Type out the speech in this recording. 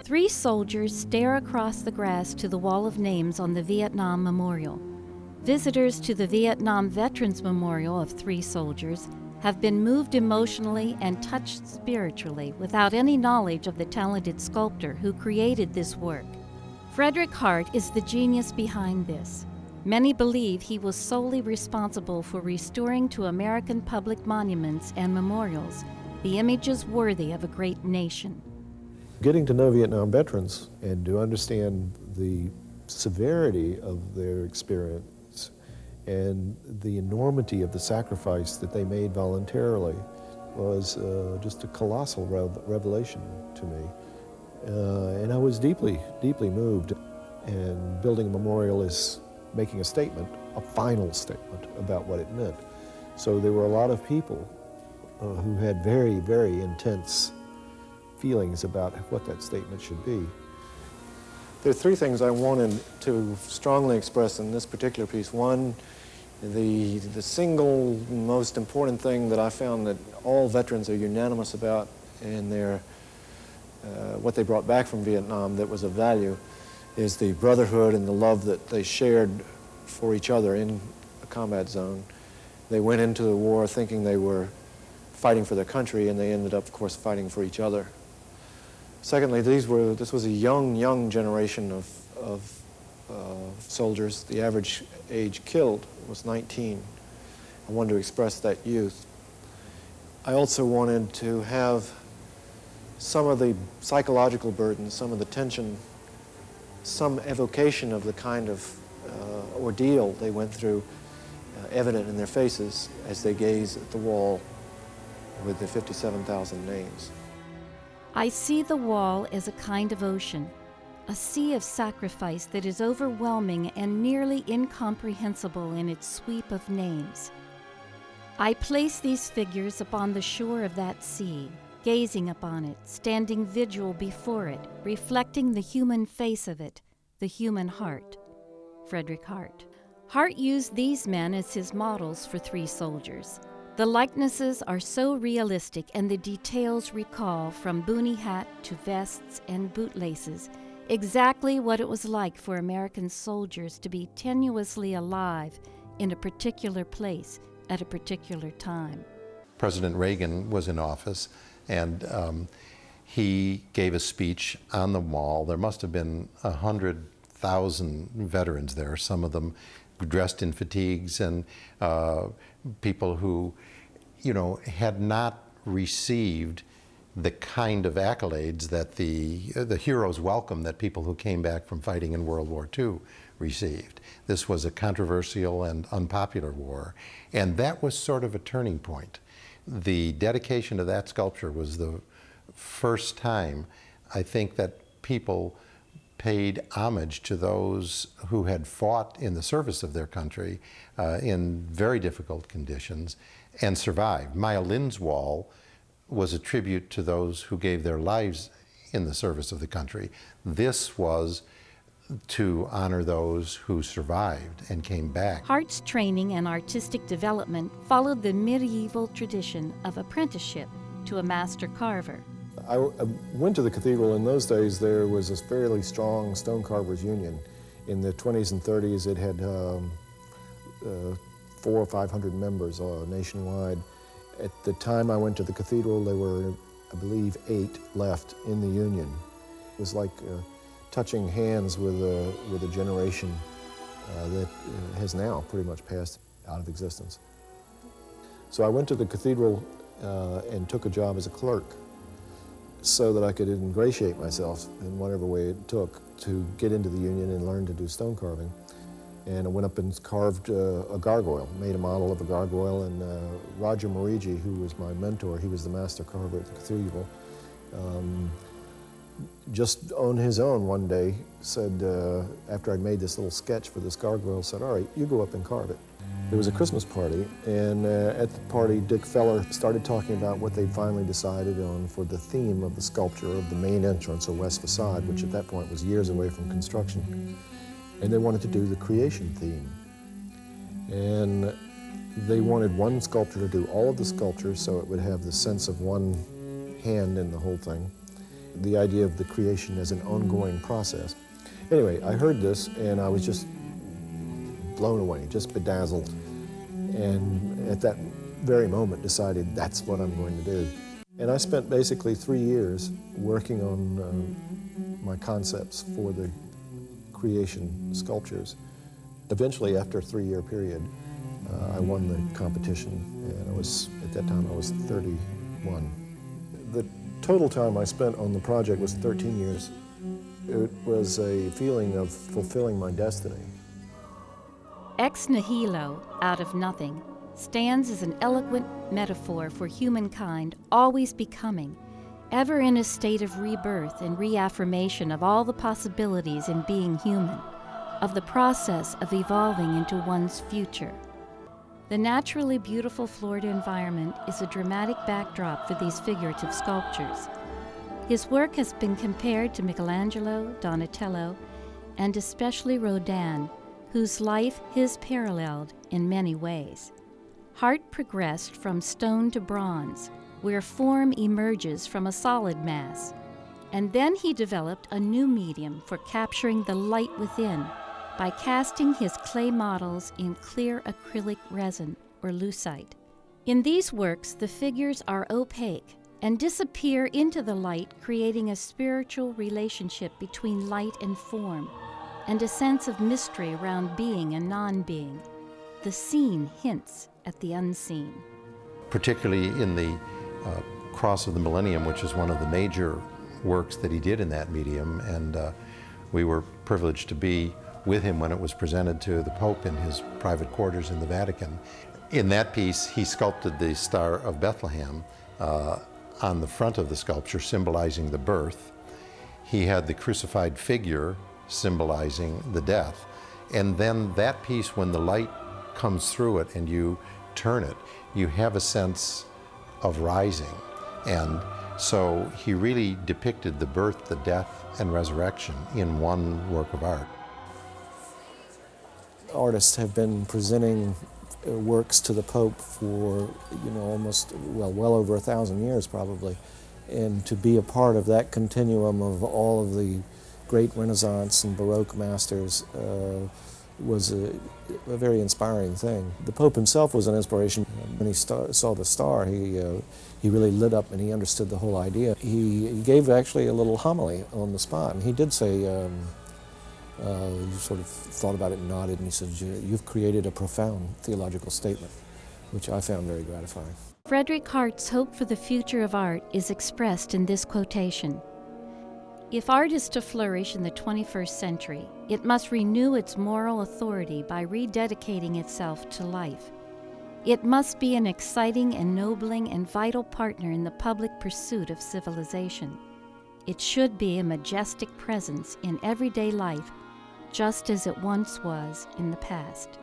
Three soldiers stare across the grass to the wall of names on the Vietnam Memorial. Visitors to the Vietnam Veterans Memorial of Three Soldiers have been moved emotionally and touched spiritually without any knowledge of the talented sculptor who created this work. Frederick Hart is the genius behind this. Many believe he was solely responsible for restoring to American public monuments and memorials the images worthy of a great nation. Getting to know Vietnam veterans and to understand the severity of their experience and the enormity of the sacrifice that they made voluntarily was just a colossal revelation to me. And I was deeply, deeply moved. And building a memorial is making a statement, a final statement about what it meant. So there were a lot of people who had very, very intense feelings about what that statement should be. There are three things I wanted to strongly express in this particular piece. One, the single most important thing that I found that all veterans are unanimous about in their what they brought back from Vietnam that was of value is the brotherhood and the love that they shared for each other in a combat zone. They went into the war thinking they were fighting for their country, and they ended up, of course, fighting for each other. Secondly, this was a young generation of soldiers. The average age killed was 19. I wanted to express that youth. I also wanted to have some of the psychological burdens, some of the tension, some evocation of the kind of ordeal they went through evident in their faces as they gaze at the wall with the 57,000 names. I see the wall as a kind of ocean, a sea of sacrifice that is overwhelming and nearly incomprehensible in its sweep of names. I place these figures upon the shore of that sea, gazing upon it, standing vigil before it, reflecting the human face of it, the human heart. Frederick Hart. Hart used these men as his models for Three Soldiers. The likenesses are so realistic, and the details recall, from boonie hat to vests and bootlaces, exactly what it was like for American soldiers to be tenuously alive in a particular place at a particular time. President Reagan was in office, and he gave a speech on the wall. There must have been 100,000 veterans there, some of them dressed in fatigues, and people who, had not received the kind of accolades that the hero's welcome that people who came back from fighting in World War II received. This was a controversial and unpopular war, and that was sort of a turning point. The dedication of that sculpture was the first time, I think, that people paid homage to those who had fought in the service of their country in very difficult conditions and survived. Maya Lin's wall was a tribute to those who gave their lives in the service of the country. This was to honor those who survived and came back. Hart's training and artistic development followed the medieval tradition of apprenticeship to a master carver. I went to the cathedral. In those days, there was a fairly strong stone carvers union. In the 20s and 30s, it had 400 or 500 members nationwide. At the time I went to the cathedral, there were, I believe, 8 left in the union. It was like touching hands with a generation that has now pretty much passed out of existence. So I went to the cathedral and took a job as a clerk, so that I could ingratiate myself in whatever way it took to get into the union and learn to do stone carving. And I went up and carved a gargoyle, made a model of a gargoyle, and Roger Morigi, who was my mentor, he was the master carver at the cathedral, just on his own one day said, after I'd made this little sketch for this gargoyle, said, "All right, you go up and carve it." There was a Christmas party, and at the party, Dick Feller started talking about what they'd finally decided on for the theme of the sculpture of the main entrance or west facade, which at that point was years away from construction. And they wanted to do the creation theme. And they wanted one sculptor to do all of the sculptures so it would have the sense of one hand in the whole thing. The idea of the creation as an ongoing process. Anyway, I heard this and I was just blown away, just bedazzled. And at that very moment decided that's what I'm going to do. And I spent basically 3 years working on my concepts for the creation sculptures. Eventually, after a 3-year period, I won the competition, and at that time I was 31. The total time I spent on the project was 13 years. It was a feeling of fulfilling my destiny. Ex Nihilo, out of nothing, stands as an eloquent metaphor for humankind always becoming, ever in a state of rebirth and reaffirmation of all the possibilities in being human, of the process of evolving into one's future. The naturally beautiful Florida environment is a dramatic backdrop for these figurative sculptures. His work has been compared to Michelangelo, Donatello, and especially Rodin, whose life his paralleled in many ways. Hart progressed from stone to bronze, where form emerges from a solid mass, and then he developed a new medium for capturing the light within by casting his clay models in clear acrylic resin, or lucite. In these works, the figures are opaque and disappear into the light, creating a spiritual relationship between light and form, and a sense of mystery around being and non-being. The seen hints at the unseen. Particularly in the Cross of the Millennium, which is one of the major works that he did in that medium, and we were privileged to be with him when it was presented to the Pope in his private quarters in the Vatican. In that piece, he sculpted the Star of Bethlehem on the front of the sculpture, symbolizing the birth. He had the crucified figure symbolizing the death. And then that piece, when the light comes through it and you turn it, you have a sense of rising. And so he really depicted the birth, the death, and resurrection in one work of art. Artists have been presenting works to the Pope for, well over 1,000 years probably. And to be a part of that continuum of all of the great Renaissance and Baroque masters was a very inspiring thing. The Pope himself was an inspiration. When he saw the star, he really lit up and he understood the whole idea. He gave actually a little homily on the spot, and he did say, he sort of thought about it and nodded, and he said, "You've created a profound theological statement," which I found very gratifying. Frederick Hart's hope for the future of art is expressed in this quotation. If art is to flourish in the 21st century, it must renew its moral authority by rededicating itself to life. It must be an exciting, ennobling, and vital partner in the public pursuit of civilization. It should be a majestic presence in everyday life, just as it once was in the past.